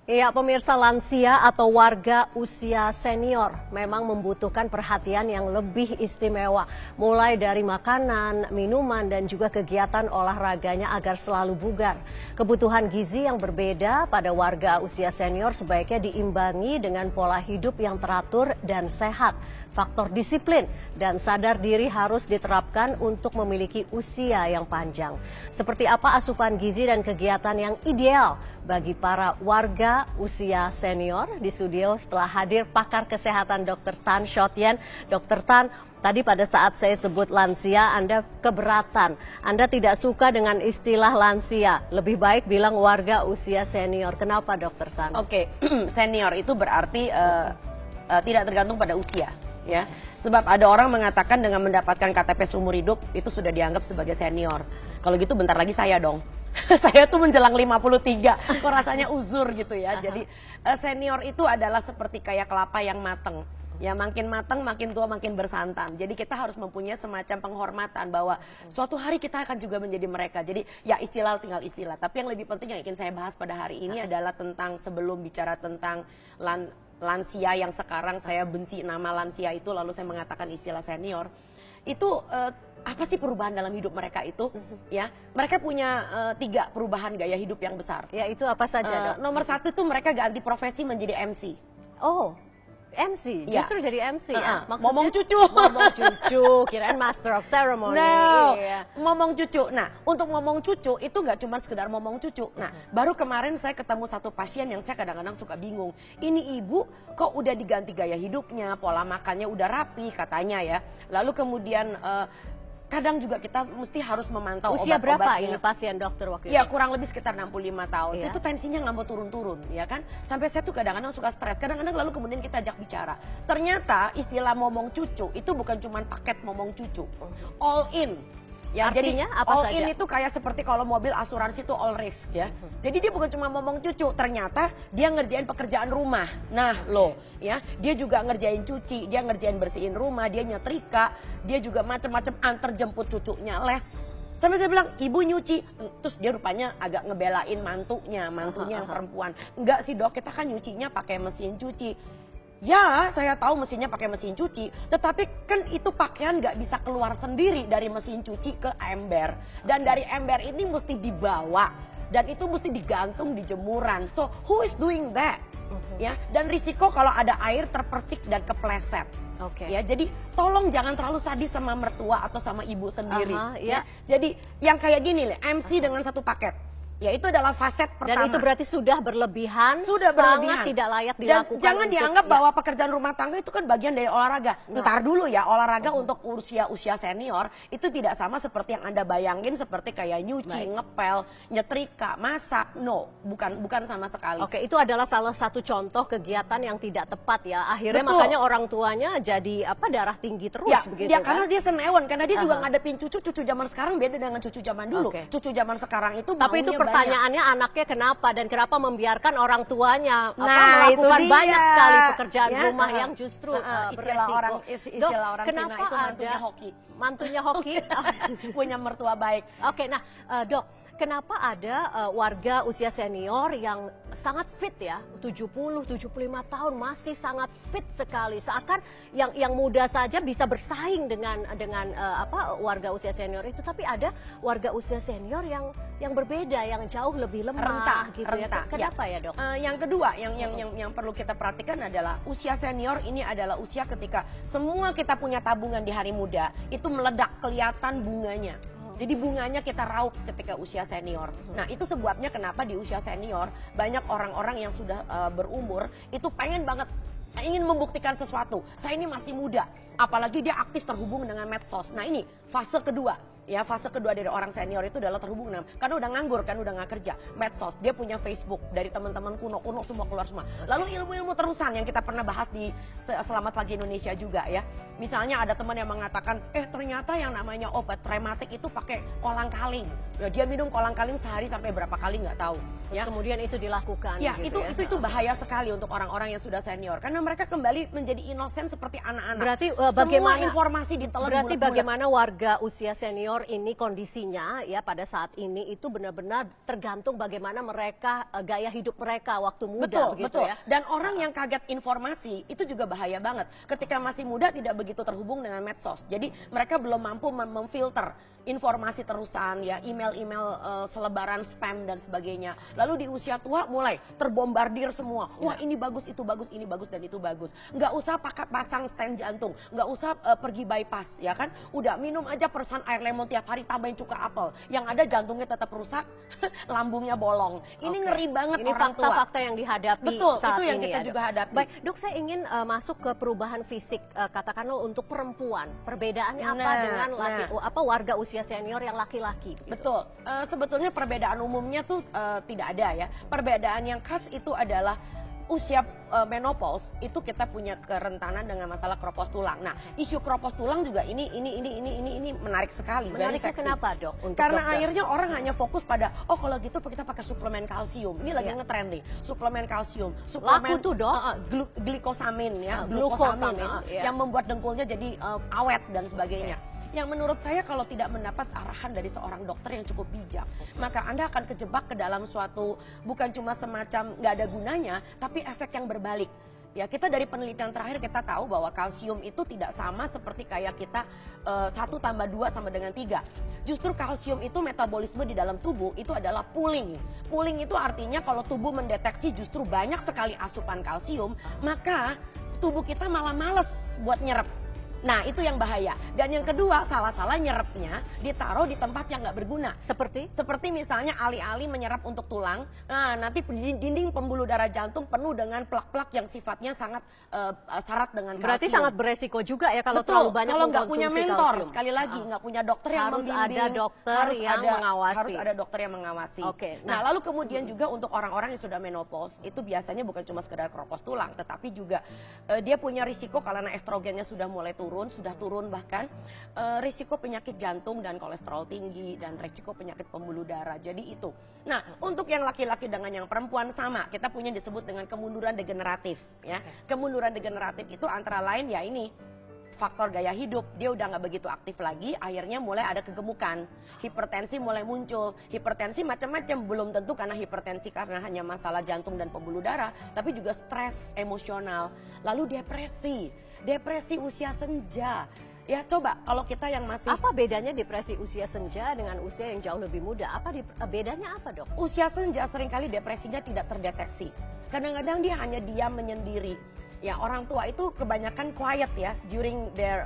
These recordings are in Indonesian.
Ya, pemirsa, lansia atau warga usia senior memang membutuhkan perhatian yang lebih istimewa, mulai dari makanan, minuman, dan juga kegiatan olahraganya agar selalu bugar. Kebutuhan gizi yang berbeda pada warga usia senior sebaiknya diimbangi dengan pola hidup yang teratur dan sehat. Faktor disiplin dan sadar diri harus diterapkan untuk memiliki usia yang panjang. Seperti apa asupan gizi dan kegiatan yang ideal bagi para warga usia senior? Di studio setelah hadir pakar kesehatan Dr. Tan Shotian. Dr. Tan, tadi pada saat saya sebut lansia, Anda keberatan. Anda tidak suka dengan istilah lansia. Lebih baik bilang warga usia senior. Kenapa, Dr. Tan? Oke, senior itu berarti tidak tergantung pada usia. Ya, sebab ada orang mengatakan dengan mendapatkan KTP seumur hidup itu sudah dianggap sebagai senior. Kalau gitu bentar lagi saya dong. Saya tuh menjelang 53, kok rasanya uzur gitu ya. Jadi senior itu adalah seperti kayak kelapa yang mateng. Ya, makin matang, makin tua, makin bersantan. Jadi kita harus mempunyai semacam penghormatan bahwa suatu hari kita akan juga menjadi mereka. Jadi ya istilah tinggal istilah. Tapi yang lebih penting yang ingin saya bahas pada hari ini adalah tentang, sebelum bicara tentang lansia yang sekarang saya benci nama lansia itu, lalu saya mengatakan istilah senior. Itu apa sih perubahan dalam hidup mereka itu? Ya, mereka punya 3 perubahan gaya hidup yang besar. Ya, itu apa saja, Dok? Nomor 1 itu mereka ganti profesi menjadi MC. Oh, MC, Ya. Justru jadi MC ya? Maksudnya? Ngomong cucu. Ngomong cucu, kirain master of ceremony. No, Iya. ngomong cucu. Nah, untuk ngomong cucu itu nggak cuma sekedar ngomong cucu. Nah, baru kemarin saya ketemu satu pasien yang saya kadang-kadang suka bingung. Ini ibu kok udah diganti gaya hidupnya, pola makannya udah rapi katanya ya. Lalu kemudian kadang juga kita mesti harus memantau Usia berapa obat-obatnya. ini pasien dokter waktu itu? Ya, kurang lebih sekitar 65 tahun. Iya. Itu tensinya nggak mau turun-turun, ya kan? Sampai saya tuh kadang-kadang suka stres. Kadang-kadang lalu kemudian kita ajak bicara. Ternyata istilah momong cucu itu bukan cuma paket momong cucu. All in. Ya, Artinya jadi apa all saja? in itu kayak seperti kalau mobil asuransi itu all risk ya. Jadi dia bukan cuma momong cucu, ternyata dia ngerjain pekerjaan rumah. Nah, loh, ya, dia juga ngerjain cuci, dia ngerjain bersihin rumah, dia nyetrika, dia juga macam-macam antar jemput cucunya les. Sampai saya bilang, ibu nyuci. Terus dia rupanya agak ngebelain mantunya yang perempuan. Enggak sih, Dok, kita kan nyucinya pakai mesin cuci. Ya, saya tahu mesinnya pakai mesin cuci, tetapi kan itu pakaian nggak bisa keluar sendiri dari mesin cuci ke ember. Dan dari ember ini mesti dibawa, dan itu mesti digantung di jemuran. So, who is doing that? Ya, dan risiko kalau ada air terpercik dan kepleset. Oke. Ya, jadi tolong jangan terlalu sadis sama mertua atau sama ibu sendiri. Iya. Jadi yang kayak gini nih, MC dengan satu paket. Ya, itu adalah faset pertama. Dan itu berarti sudah berlebihan, Sudah berlebihan. sangat tidak layak Dan dilakukan. jangan dianggap bahwa pekerjaan rumah tangga itu kan bagian dari olahraga. Ntar dulu ya, olahraga untuk usia senior itu tidak sama seperti yang Anda bayangin, seperti kayak nyuci, ngepel, nyetrika, masak. No, bukan sama sekali. Oke, itu adalah salah satu contoh kegiatan yang tidak tepat ya. Akhirnya Betul. makanya orang tuanya jadi darah tinggi terus Ya, begitu dia, kan. karena dia senewan, karena dia juga ngadepin cucu zaman sekarang beda dengan cucu zaman dulu. Oke. Cucu zaman sekarang itu Tapi itu maunya pertanyaannya, anaknya kenapa dan kenapa membiarkan orang tuanya Nah, itu melakukan dia. banyak sekali pekerjaan Ya, rumah yang justru istilah beresiko. orang Dok, Cina kenapa itu mantunya ada hoki. mantunya hoki? Punya mertua baik. Oke, nah Dok, kenapa ada warga usia senior yang sangat fit ya, 70-75 tahun masih sangat fit sekali, seakan yang muda saja bisa bersaing dengan warga usia senior itu, tapi ada warga usia senior yang berbeda, yang jauh lebih lemah gitu ya. Kenapa ya, Dok? Yang kedua yang perlu kita perhatikan adalah usia senior ini adalah usia ketika semua kita punya tabungan di hari muda itu meledak, kelihatan bunganya. Jadi bunganya kita raup ketika usia senior. Nah, itu sebabnya kenapa di usia senior banyak orang-orang yang sudah berumur itu pengen banget, ingin membuktikan sesuatu. Saya ini masih muda, apalagi dia aktif terhubung dengan medsos. Nah, ini fase kedua. Ya, fase kedua dari orang senior itu adalah terhubung dengan, karena udah nganggur kan, udah nggak kerja. Medsos, dia punya Facebook, dari teman-teman kuno semua keluar semua. Lalu ilmu-ilmu terusan yang kita pernah bahas di Selamat Pagi Indonesia juga ya. Misalnya ada teman yang mengatakan, ternyata yang namanya obat rematik itu pakai kolang-kaling. Ya, dia minum kolang-kaling sehari sampai berapa kali nggak tahu. Ya, kemudian itu dilakukan. Ya, gitu itu bahaya sekali untuk orang-orang yang sudah senior, karena mereka kembali menjadi inosen seperti anak-anak. Berarti semua bagaimana informasi ditelan Berarti bulat-bulat. bagaimana warga usia senior senior ini kondisinya ya pada saat ini itu benar-benar tergantung bagaimana mereka gaya hidup mereka waktu muda begitu betul. ya. Dan orang yang kaget informasi itu juga bahaya banget. Ketika masih muda tidak begitu terhubung dengan medsos. Jadi mereka belum mampu memfilter informasi terusan ya, email-email selebaran spam dan sebagainya. Lalu di usia tua mulai terbombardir semua. Wah, ini bagus, itu bagus, ini bagus dan itu bagus. Nggak usah pasang stent jantung, nggak usah pergi bypass ya kan. Udah minum aja persan air lemon tiap hari, tambahin cuka apel. Yang ada jantungnya tetap rusak, lambungnya bolong. Ini ngeri banget ini orang tua. fakta-fakta yang dihadapi Betul, saat itu yang ini kita ya, juga Dok. hadapi. Baik, Dok, saya ingin masuk ke perubahan fisik katakanlah untuk perempuan. Perbedaannya apa dengan warga usia senior yang laki-laki? Gitu. Betul, sebetulnya perbedaan umumnya tuh tidak ada ya. Perbedaan yang khas itu adalah usia menopause itu kita punya kerentanan dengan masalah kropos tulang. Nah, isu kropos tulang juga ini menarik sekali. Menariknya kenapa, Dok? Karena akhirnya orang hanya fokus pada kalau gitu kita pakai suplemen kalsium. Ini lagi ngetren nih, suplemen kalsium. Suplemen laku tuh, Dok. Glikosamin ya, glukosamin yang membuat dengkulnya jadi awet dan sebagainya. Yang menurut saya kalau tidak mendapat arahan dari seorang dokter yang cukup bijak, maka Anda akan kejebak ke dalam suatu bukan cuma semacam nggak ada gunanya, tapi efek yang berbalik. Ya, kita dari penelitian terakhir kita tahu bahwa kalsium itu tidak sama seperti kayak kita 1 tambah 2 sama dengan 3. Justru kalsium itu metabolisme di dalam tubuh itu adalah pooling. Pooling itu artinya kalau tubuh mendeteksi justru banyak sekali asupan kalsium, maka tubuh kita malah males buat nyerap. Nah, itu yang bahaya. Dan yang kedua, salah-salah nyerapnya ditaruh di tempat yang nggak berguna. Seperti misalnya alih-alih menyerap untuk tulang, nah nanti dinding pembuluh darah jantung penuh dengan plak-plak yang sifatnya sangat syarat dengan kalsium. Berarti sangat beresiko juga ya kalau terlalu banyak kalau nggak punya mentor, kalsium. Sekali lagi nggak punya dokter yang membimbing. Harus ada dokter yang mengawasi. Harus ada dokter yang mengawasi. Oke. Nah, lalu kemudian juga untuk orang-orang yang sudah menopause, itu biasanya bukan cuma sekedar kropos tulang, tetapi juga dia punya risiko karena estrogennya sudah mulai sudah turun bahkan risiko penyakit jantung dan kolesterol tinggi dan risiko penyakit pembuluh darah. Jadi itu. Nah, untuk yang laki-laki dengan yang perempuan sama, kita punya disebut dengan kemunduran degeneratif ya. Kemunduran degeneratif itu antara lain ya ini faktor gaya hidup, dia udah nggak begitu aktif lagi, akhirnya mulai ada kegemukan, hipertensi mulai muncul. Hipertensi macam-macam, belum tentu karena hipertensi karena hanya masalah jantung dan pembuluh darah, tapi juga stres emosional, lalu depresi usia senja. Ya coba kalau kita yang masih... Apa bedanya depresi usia senja dengan usia yang jauh lebih muda? Bedanya apa, Dok? Usia senja seringkali depresinya tidak terdeteksi. Kadang-kadang dia hanya diam menyendiri. Ya, orang tua itu kebanyakan quiet ya during their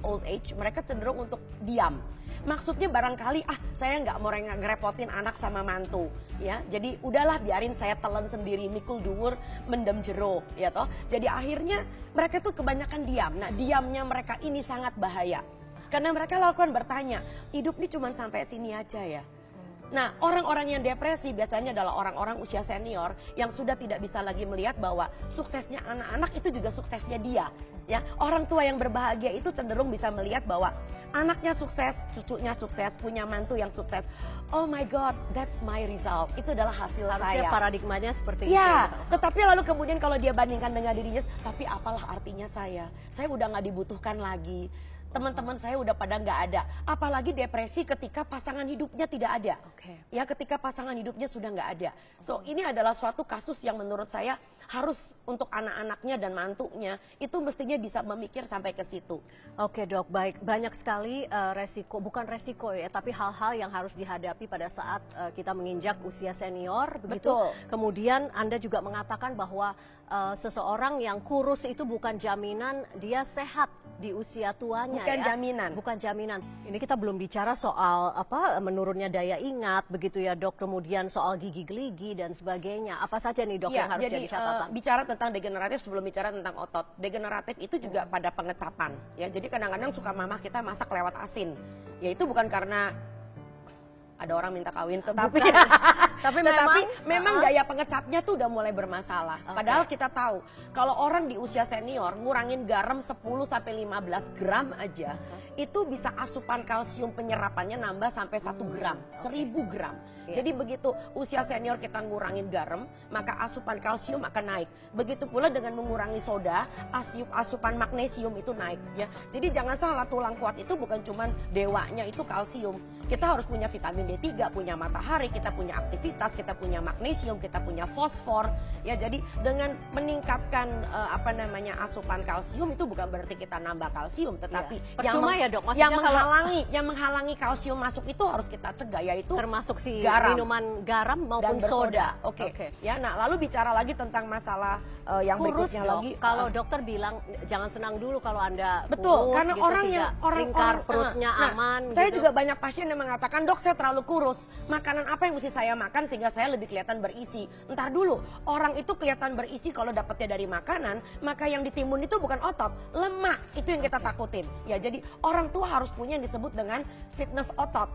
old age. Mereka cenderung untuk diam. Maksudnya barangkali saya nggak mau ngerepotin anak sama mantu ya. Jadi udahlah biarin saya telan sendiri mikul dhuwur mendem jero ya toh. Jadi akhirnya mereka tuh kebanyakan diam. Nah, diamnya mereka ini sangat bahaya. Karena mereka lakukan bertanya, hidup ini cuma sampai sini aja ya. Nah, orang-orang yang depresi biasanya adalah orang-orang usia senior yang sudah tidak bisa lagi melihat bahwa suksesnya anak-anak itu juga suksesnya dia. Ya, orang tua yang berbahagia itu cenderung bisa melihat bahwa anaknya sukses, cucunya sukses, punya mantu yang sukses. Oh my God, that's my result. Itu adalah hasil Harusnya saya. paradigmanya seperti itu. Ya, tetapi lalu kemudian kalau dia bandingkan dengan dirinya, tapi apalah artinya saya? Saya udah nggak dibutuhkan lagi. Teman-teman saya udah pada nggak ada. Apalagi depresi ketika pasangan hidupnya tidak ada. Ya, ketika pasangan hidupnya sudah nggak ada. So, ini adalah suatu kasus yang menurut saya harus untuk anak-anaknya dan mantunya itu mestinya bisa memikir sampai ke situ. Oke, Dok, baik. Banyak sekali bukan resiko ya, tapi hal-hal yang harus dihadapi pada saat kita menginjak usia senior, begitu. Betul. Kemudian Anda juga mengatakan bahwa seseorang yang kurus itu bukan jaminan dia sehat di usia tuanya. Bukan ya. jaminan. Bukan jaminan. Ini kita belum bicara soal menurunnya daya ingat, begitu ya, Dok. Kemudian soal gigi geligi dan sebagainya. Apa saja nih, Dok, yang harus jadi catatan? Bicara tentang degeneratif sebelum bicara tentang otot. Degeneratif itu juga pada pengecapan. Ya, jadi kadang-kadang suka mamah kita masak lewat asin. Ya itu bukan karena ada orang minta kawin, tetapi memang gaya pengecapnya tuh udah mulai bermasalah. Padahal kita tahu kalau orang di usia senior ngurangin garam 10 sampai 15 gram aja, itu bisa asupan kalsium penyerapannya nambah sampai 1 gram, 1000 gram. Iya. Jadi begitu usia senior kita ngurangin garam, maka asupan kalsium akan naik. Begitu pula dengan mengurangi soda, asupan magnesium itu naik ya. Jadi jangan salah, tulang kuat itu bukan cuman dewanya itu kalsium. Kita harus punya vitamin D3, punya matahari, kita punya aktivitas, kita punya magnesium, kita punya fosfor ya. Jadi dengan meningkatkan asupan kalsium itu bukan berarti kita nambah kalsium, tetapi Percuma ya dok, maksudnya yang menghalangi kalsium masuk itu harus kita cegah, yaitu termasuk si garam. minuman garam maupun dan bersoda. soda. Oke. Ya, nah lalu bicara lagi tentang masalah yang Kurus berikutnya dok. lagi. Kalau dokter bilang jangan senang dulu kalau Anda Betul, kurus, karena gitu, orang tidak yang lingkar perutnya aman. Saya gitu. juga banyak pasien yang mengatakan, dok saya terlalu kurus, makanan apa yang mesti saya makan sehingga saya lebih kelihatan berisi. Entar dulu, orang itu kelihatan berisi kalau dapatnya dari makanan, maka yang ditimbun itu bukan otot, lemak. Itu yang kita takutin. Ya, jadi orang tua harus punya yang disebut dengan fitness otot.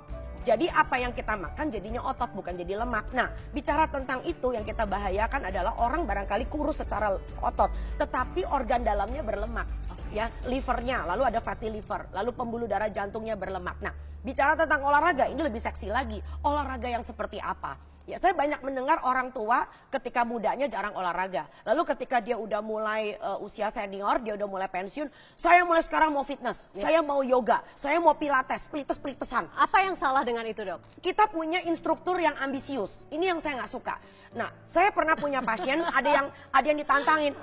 Jadi apa yang kita makan jadinya otot, bukan jadi lemak. Nah, bicara tentang itu yang kita bahayakan adalah orang barangkali kurus secara otot, tetapi organ dalamnya berlemak. Ya, livernya, lalu ada fatty liver, lalu pembuluh darah jantungnya berlemak. Nah, bicara tentang olahraga, ini lebih seksi lagi. Olahraga yang seperti apa? Ya, saya banyak mendengar orang tua ketika mudanya jarang olahraga. Lalu ketika dia udah mulai usia senior, dia udah mulai pensiun, saya mulai sekarang mau fitness, saya mau yoga, saya mau pilates, pilites-pilitesan. Apa yang salah dengan itu dok? Kita punya instruktur yang ambisius. Ini yang saya nggak suka. Nah, saya pernah punya pasien, ada yang ditantangin,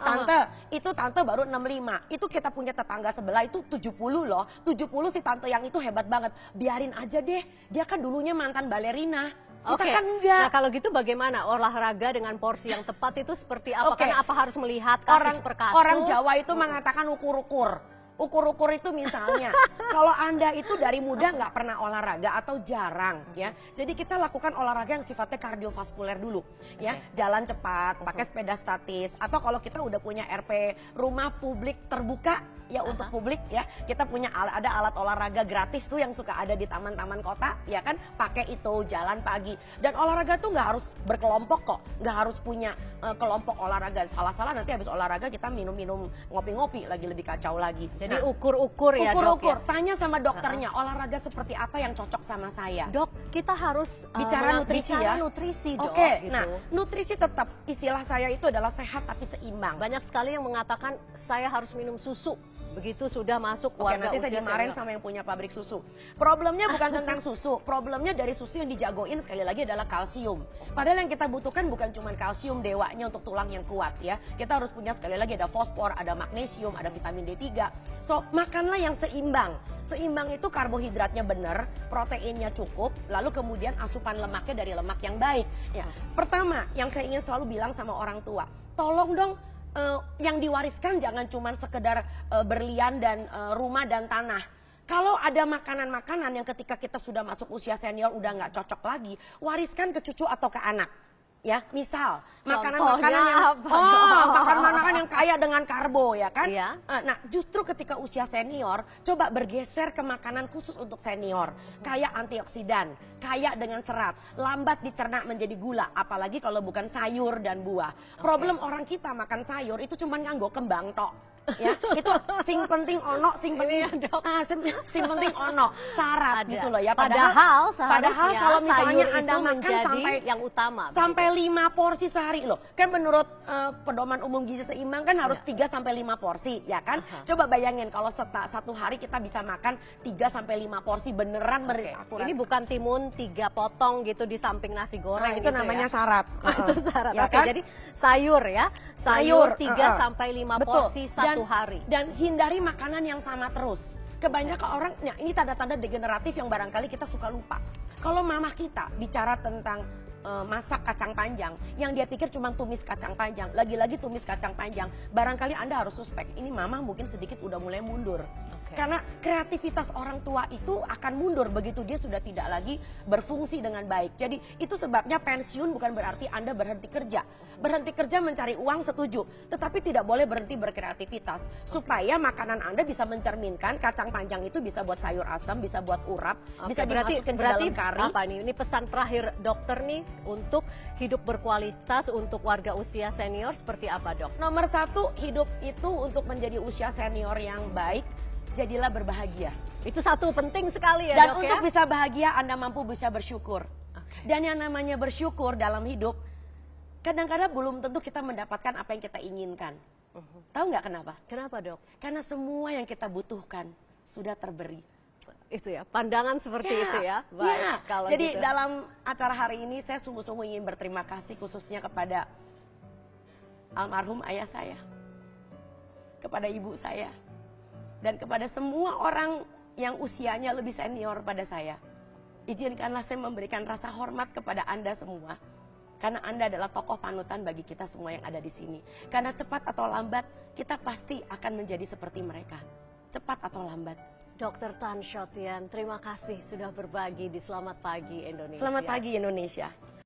tante baru 65. Itu kita punya tetangga sebelah itu 70 loh. 70 si tante yang itu hebat banget. Biarin aja deh, dia kan dulunya mantan balerina. Kita kan enggak. Nah kalau gitu bagaimana olahraga dengan porsi yang tepat itu seperti apa? Oke. Karena apa harus melihat kasus per kasus? Orang Jawa itu mengatakan ukur-ukur. Ukur-ukur itu misalnya, kalau Anda itu dari muda nggak pernah olahraga atau jarang ya. Jadi kita lakukan olahraga yang sifatnya kardiovaskuler dulu ya. Jalan cepat, pakai sepeda statis. Atau kalau kita udah punya RP, rumah publik terbuka ya untuk publik ya. Kita punya ada alat olahraga gratis tuh yang suka ada di taman-taman kota ya kan. Pakai itu, jalan pagi. Dan olahraga tuh nggak harus berkelompok kok. Nggak harus punya kelompok olahraga. Salah-salah nanti habis olahraga kita minum-minum ngopi-ngopi lagi lebih kacau lagi. Jadi ukur-ukur ya dok Ukur-ukur, ya? tanya sama dokternya olahraga seperti apa yang cocok sama saya. Dok, kita harus Bicara nutrisi ya? nutrisi dok. Oke, Gitu. nah nutrisi tetap istilah saya itu adalah sehat tapi seimbang. Banyak sekali yang mengatakan saya harus minum susu begitu sudah masuk Oke, warga nanti saya usia dimarahin senior. sama yang punya pabrik susu. Problemnya bukan tentang susu, problemnya dari susu yang dijagoin sekali lagi adalah kalsium. Padahal yang kita butuhkan bukan cuma kalsium dewanya untuk tulang yang kuat ya. Kita harus punya sekali lagi ada fosfor, ada magnesium, ada vitamin D3. So, makanlah yang seimbang. Seimbang itu karbohidratnya benar, proteinnya cukup, lalu kemudian asupan lemaknya dari lemak yang baik. Ya, pertama yang saya ingin selalu bilang sama orang tua, tolong dong yang diwariskan jangan cuma sekedar berlian dan rumah dan tanah. Kalau ada makanan-makanan yang ketika kita sudah masuk usia senior udah nggak cocok lagi, wariskan ke cucu atau ke anak. Ya, misal makanan-makanan yang kaya dengan karbo ya kan. Iya. Nah, justru ketika usia senior, coba bergeser ke makanan khusus untuk senior, kaya antioksidan, kaya dengan serat, lambat dicerna menjadi gula, apalagi kalau bukan sayur dan buah. Problem orang kita makan sayur itu cuma nganggo kembang tok. Ya, itu sing penting ono, sing penting sing penting ono, syarat Ada. gitu loh ya. Padahal kalau misalnya sayur Anda itu makan menjadi yang utama. sampai 5 porsi sehari loh. Kan menurut pedoman umum gizi seimbang kan harus 3 sampai 5 porsi, ya kan? Coba bayangin kalau satu hari kita bisa makan 3 sampai 5 porsi beneran akurat. Ini bukan timun 3 potong gitu di samping nasi goreng itu gitu namanya ya. syarat. Itu syarat. Ya Oke, kan? jadi sayur ya. Sayur 3 sampai 5 Betul. porsi satu hari. Dan hindari makanan yang sama terus. Kebanyakan orang, nah ini tanda-tanda degeneratif yang barangkali kita suka lupa. Kalau mamah kita bicara tentang masak kacang panjang, yang dia pikir cuma tumis kacang panjang, lagi-lagi tumis kacang panjang, barangkali Anda harus suspek, ini mamah mungkin sedikit udah mulai mundur. Karena kreativitas orang tua itu akan mundur begitu dia sudah tidak lagi berfungsi dengan baik. Jadi itu sebabnya pensiun bukan berarti Anda berhenti kerja. Berhenti kerja mencari uang setuju, tetapi tidak boleh berhenti berkreativitas. Supaya makanan Anda bisa mencerminkan kacang panjang itu bisa buat sayur asam, bisa buat urap, bisa dimasukin ke dalam kari. Apa nih? Ini pesan terakhir dokter nih untuk hidup berkualitas untuk warga usia senior seperti apa dok? Nomor 1, hidup itu untuk menjadi usia senior yang baik. jadilah berbahagia. Itu satu penting sekali ya, Dan Dok, untuk ya? bisa bahagia, Anda mampu bisa bersyukur. Dan yang namanya bersyukur dalam hidup, kadang-kadang belum tentu kita mendapatkan apa yang kita inginkan. Tahu nggak kenapa? Kenapa, Dok? Karena semua yang kita butuhkan sudah terberi. Itu ya, pandangan seperti itu ya. Baik, Ya. kalau Jadi gitu. dalam acara hari ini saya sungguh-sungguh ingin berterima kasih khususnya kepada almarhum ayah saya, kepada ibu saya, dan kepada semua orang yang usianya lebih senior pada saya. Izinkanlah saya memberikan rasa hormat kepada Anda semua. Karena Anda adalah tokoh panutan bagi kita semua yang ada di sini. Karena cepat atau lambat, kita pasti akan menjadi seperti mereka. Cepat atau lambat. Dr. Tan Shot Tien, terima kasih sudah berbagi di Selamat Pagi Indonesia. Selamat pagi Indonesia.